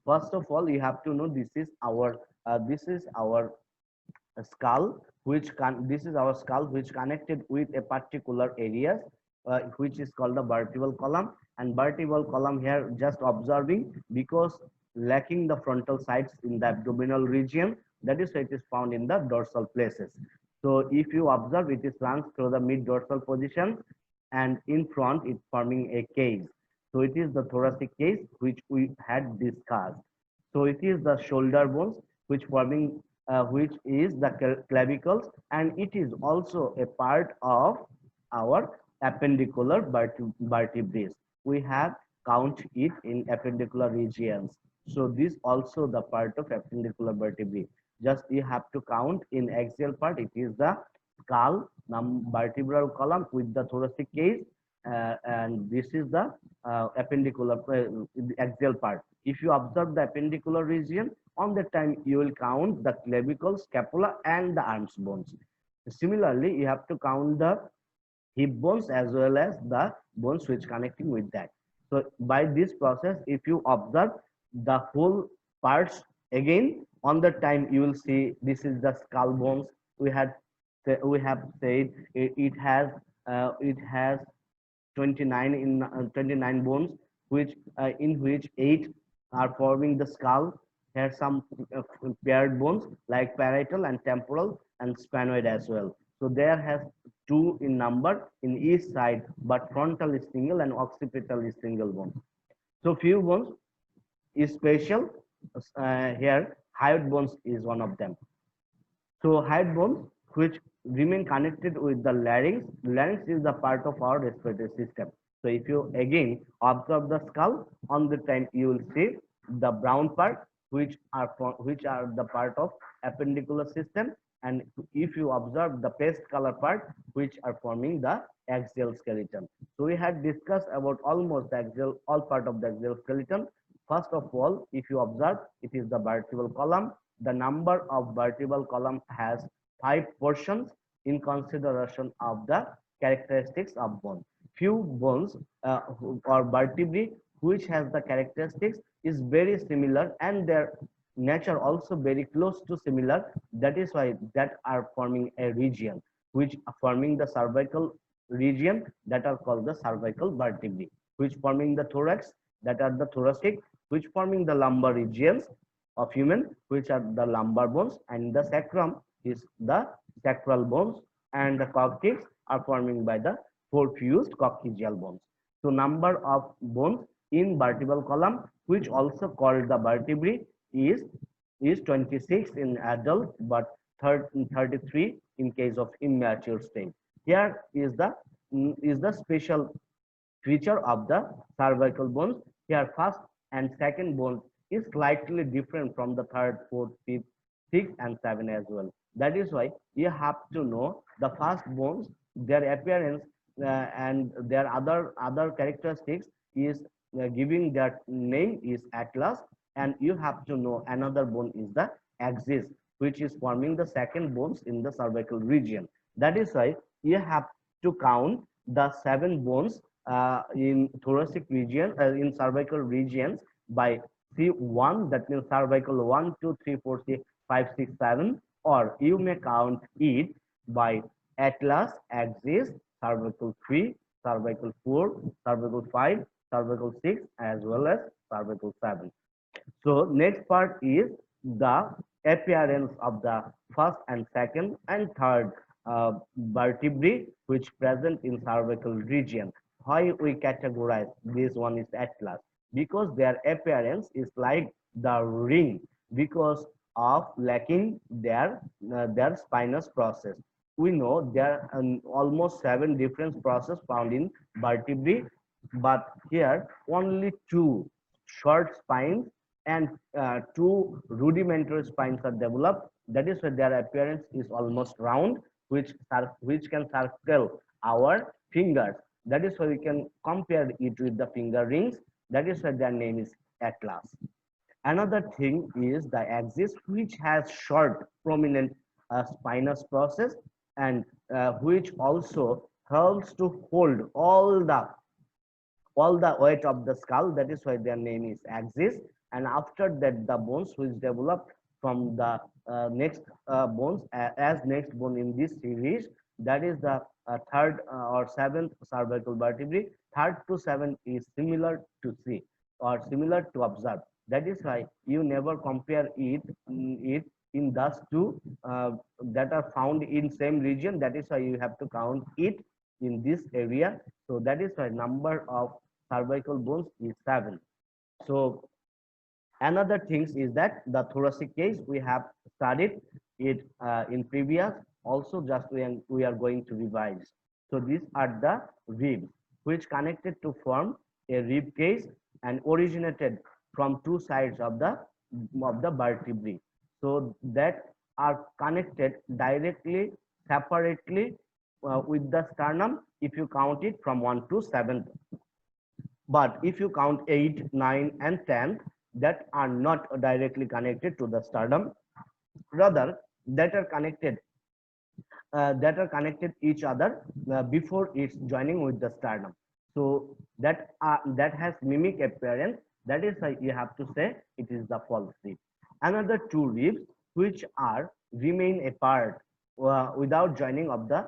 First of all, you have to know this is our skull, this is our skull which connected with a particular area, which is called the vertebral column. And vertebral column here just observing, because lacking the frontal sides in the abdominal region, that is why it is found in the dorsal places. So if you observe, it is runs through the mid dorsal position, and in front it forming a case. So it is the thoracic case which we had discussed. So it is the shoulder bones which is the clavicles, and it is also a part of our appendicular vertebrae. We have count it in appendicular regions. So this also the part of appendicular vertebrae. Just you have to count in axial part. It is the skull, vertebral column with the thoracic case, and this is the appendicular axial part. If you observe the appendicular region, on that time you will count the clavicle, scapula, and the arms bones. Similarly, you have to count the hip bones as well as the bones which connecting with that. So by this process, if you observe the whole parts again, on the time you will see this is the skull bones. We have said it has 29 bones, which in which 8 are forming the skull. Here some paired bones like parietal and temporal and sphenoid as well. So there has 2 in number in each side, but frontal is single and occipital is single bone. So few bones is special. Here hyoid bones is one of them. So hyoid bones which remain connected with the larynx. Larynx is the part of our respiratory system. So if you again observe the skull, on the time you will see the brown part which are the part of appendicular system, and if you observe the paste color part which are forming the axial skeleton. So we had discussed about almost the all part of the axial skeleton. First of all, if you observe, it is the vertebral column. The number of vertebral column has 5 portions in consideration of the characteristics of bone. Few bones or vertebrae which has the characteristics is very similar, and their nature also very close to similar. That is why that are forming a region which are forming the cervical region, that are called the cervical vertebrae, which forming the thorax, that are the thoracic, which forming the lumbar regions of human, which are the lumbar bones, and the sacrum is the sacral bones, and the coccyx are forming by the 4 fused coccygeal bones. So number of bones in vertebral column, which also called the vertebrae, is 26 in adult, but 33 in case of immature stage. Here is the special feature of the cervical bones. Here first and second bones is slightly different from the third, fourth, fifth, sixth, and seven as well. That is why you have to know the first bones, their appearance, and their other characteristics is giving that name is atlas, and you have to know another bone is the axis, which is forming the second bones in the cervical region. That is why you have to count the 7 bones in thoracic region, in cervical regions by C1, that means cervical 1, 2, 3, 4, 5, 6, 7, or you may count it by atlas, axis, cervical 3, cervical 4, cervical 5, cervical 6, as well as cervical 7. So next part is the appearance of the first and second and third vertebrae which present in cervical region. Why we categorize this one is atlas? Because their appearance is like the ring, because of lacking their spinous process. We know there are almost 7 different processes found in vertebrae, but here only 2 short spines and 2 rudimentary spines are developed. That is why their appearance is almost round, which can circle our fingers. That is why we can compare it with the finger rings. That is why their name is atlas. Another thing is the axis, which has short prominent spinous process, and which also helps to hold all the weight of the skull. That is why their name is axis. and after that the bones which develop from the next bones as next bone in this series, that is the third or seventh cervical vertebrae. Third to seventh is similar to see or similar to observe. That is why you never compare it in thus two that are found in same region. That is why you have to count it in this area. So that is why number of cervical bones is 7. So another things is that the thoracic case we have studied it in previous. Also just we are going to revise. So these are the ribs which connected to form a rib cage and originated from two sides of the vertebrae. So that are connected directly, separately with the sternum if you count it from 1 to 7. But if you count 8, 9, and 10, that are not directly connected to the sternum, rather that are connected each other before it's joining with the sternum. So that has mimic appearance. That is why you have to say it is the false rib. Another two ribs which are remain apart without joining of the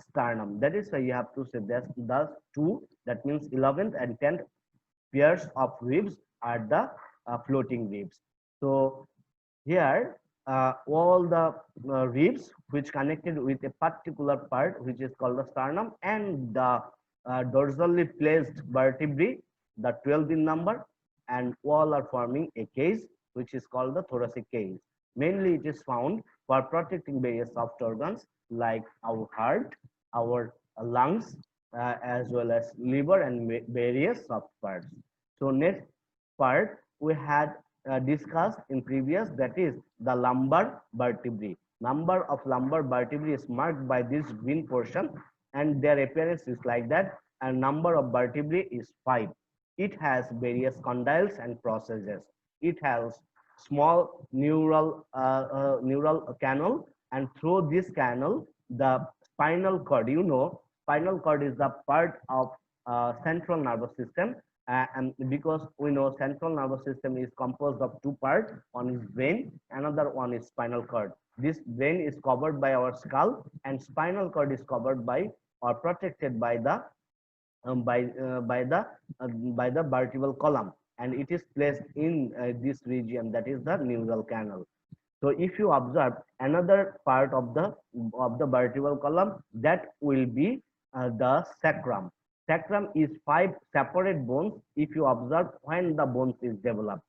sternum. That is why you have to say that thus two. That means 11th and 10th pairs of ribs are the floating ribs. So here all the ribs which connected with a particular part which is called the sternum and the dorsally placed vertebrae, the 12 in number, and all are forming a case which is called the thoracic case. Mainly it is found for protecting various soft organs like our heart, our lungs, as well as liver and various soft parts. So next part we had discussed in previous, that is the lumbar vertebrae. Number of lumbar vertebrae is marked by this green portion and their appearance is like that, and number of vertebrae is 5. It has various condyles and processes. It has small neural canal, and through this canal the spinal cord, spinal cord is the part of central nervous system, and because we know central nervous system is composed of two parts, one is brain, another one is spinal cord. This brain is covered by our skull and spinal cord is covered by or protected by the by the vertebral column, and it is placed in this region, that is the neural canal. So if you observe another part of the vertebral column, that will be the sacrum. Sacrum is 5 separate bones if you observe when the bones is developed.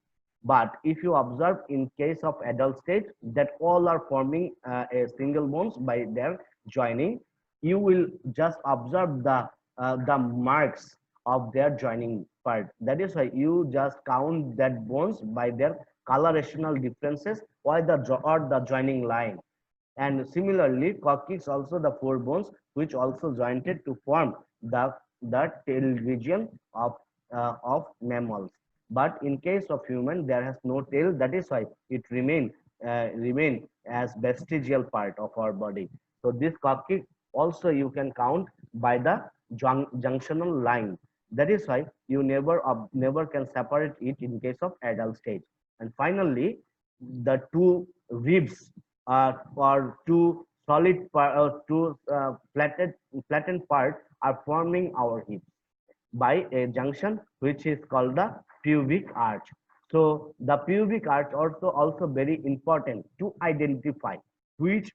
But if you observe in case of adult stage that all are forming a single bones by their joining, you will just observe the marks of their joining part. That is why you just count that bones by their colorational differences or the joining line. And similarly, coccyx also the 4 bones which also jointed to form the tail region of mammals. But in case of human, there has no tail. That is why it remain as vestigial part of our body. So this coccyx also you can count by the junctional line. That is why you never can separate it in case of adult stage. And finally, the two ribs or two solid part or two flattened part are forming our hips by a junction which is called the pubic arch. So the pubic arch also very important to identify which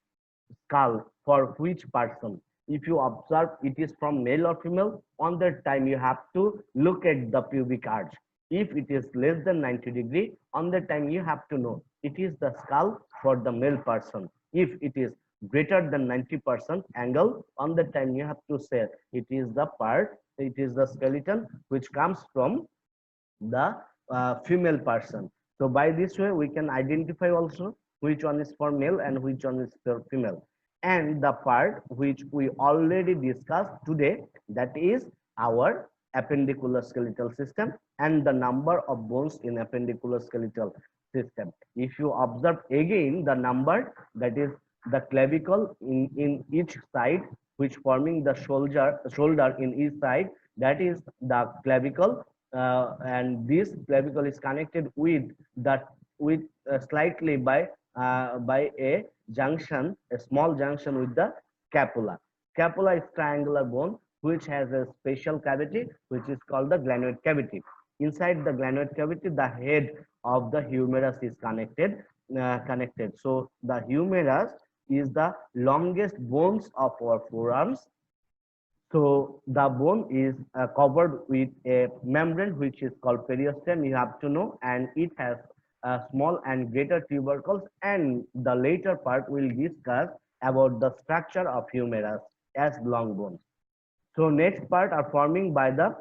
skull for which person. If you observe it is from male or female, on that time you have to look at the pubic arch. If it is less than 90 degree, on that time you have to know it is the skull for the male person. If it is greater than 90% angle, on the time you have to say it is the skeleton which comes from the female person. So by this way we can identify also which one is for male and which one is for female. And the part which we already discussed today, that is our appendicular skeletal system and the number of bones in appendicular skeletal system. If you observe again the number, that is the clavicle in each side which forming the shoulder in each side, that is the clavicle and this clavicle is connected with that with slightly by a junction, a small junction with the scapula. Scapula is triangular bone which has a special cavity which is called the glenoid cavity. Inside the glenoid cavity, the head of the humerus is connected. So the humerus is the longest bones of our forearms. So the bone is covered with a membrane which is called periosteum, you have to know, and it has small and greater tubercles, and the later part will discuss about the structure of humerus as long bones. So next part are forming by the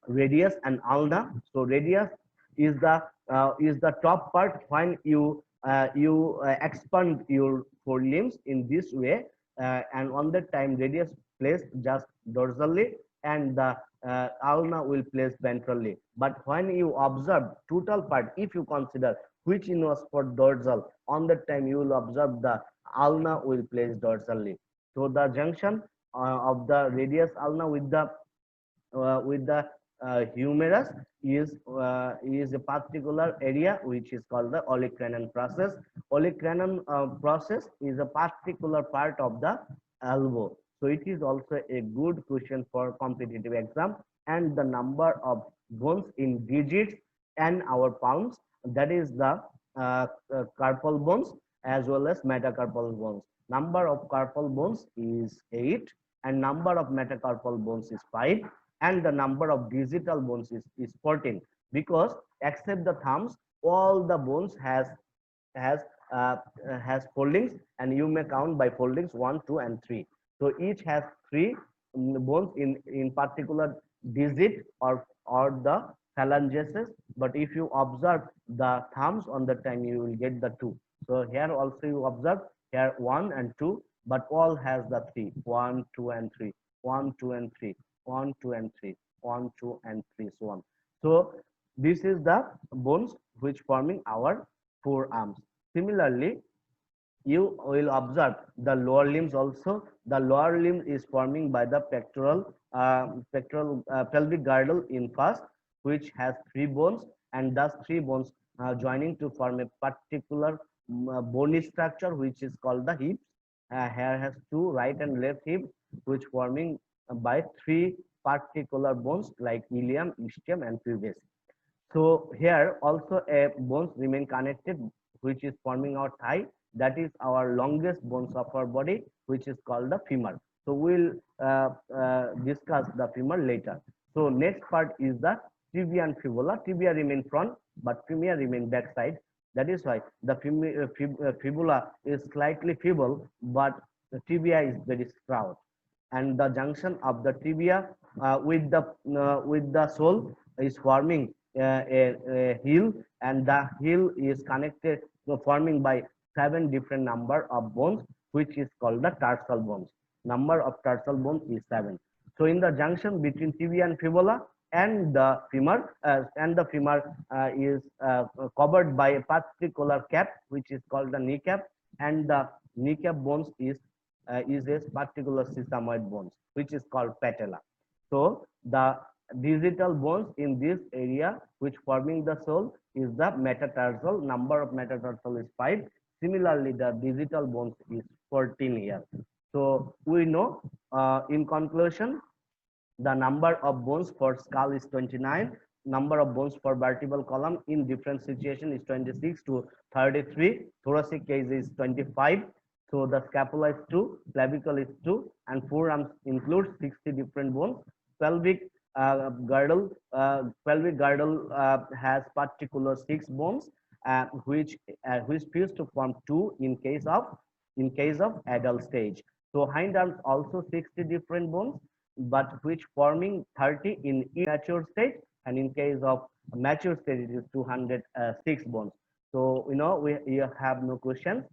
radius and ulna. So radius is the top part when you expand your forelimbs in this way, and on that time radius placed just dorsally and the ulna will place ventrally. But when you observe total part, if you consider which in was for dorsal, on that time you will observe the ulna will place dorsally. So the junction of the radius ulna with the humerus is a particular area which is called the olecranon process. Olecranon process is a particular part of the elbow. So it is also a good question for competitive exam. And the number of bones in digits and our palms, that is the carpal bones as well as metacarpal bones. Number of carpal bones is 8 and number of metacarpal bones is 5 and the number of digital bones is 14, because except the thumbs all the bones has uh, has foldings, and you may count by foldings 1, 2 and 3. So each has 3 bones in particular digit or the phalanges, but if you observe the thumbs on the time you will get the 2. So here also you observe here 1 and 2, but all has the 3, 1, 2 and 3, 1, 2 and 3, 1, 2 and 3, 1, 2 and 3, so on. So this is the bones which forming our forearms. Similarly, you will observe the lower limbs also. The lower limb is forming by the pectoral pelvic girdle in first, which has 3 bones, and thus 3 bones joining to form a particular bony structure which is called the hips. Here has 2 right and left hip which forming by 3 particular bones like ilium, ischium and pubis. So here also a bones remain connected which is forming our thigh, that is our longest bones of our body which is called the femur. So we'll discuss the femur later. So next part is the tibia and fibula. Tibia remain front but femur remain back side. That is why the fibula is slightly feeble but the tibia is very stout, and the junction of the tibia with the sole is forming a heel, and the heel is connected forming by 7 different number of bones which is called the tarsal bones. Number of tarsal bones is 7. So in the junction between tibia and fibula and the femur is covered by a particular cap which is called the kneecap, and the kneecap bones is a particular sesamoid bones which is called patella. So the digital bones in this area which forming the sole is the metatarsal. Number of metatarsal is 5. Similarly, the digital bones is 14 here. So we know in conclusion, the number of bones for skull is 29. Number of bones for vertebral column in different situation is 26 to 33. Thoracic case is 25. So the scapula is 2, clavicle is 2, and forearms includes 60 different bones. Pelvic girdle has particular 6 bones, which fuse to form 2 in case of adult stage. So hind arms also 60 different bones, but which forming 30 in immature stage, and in case of mature stage it is 206 bones. So you know we have no questions.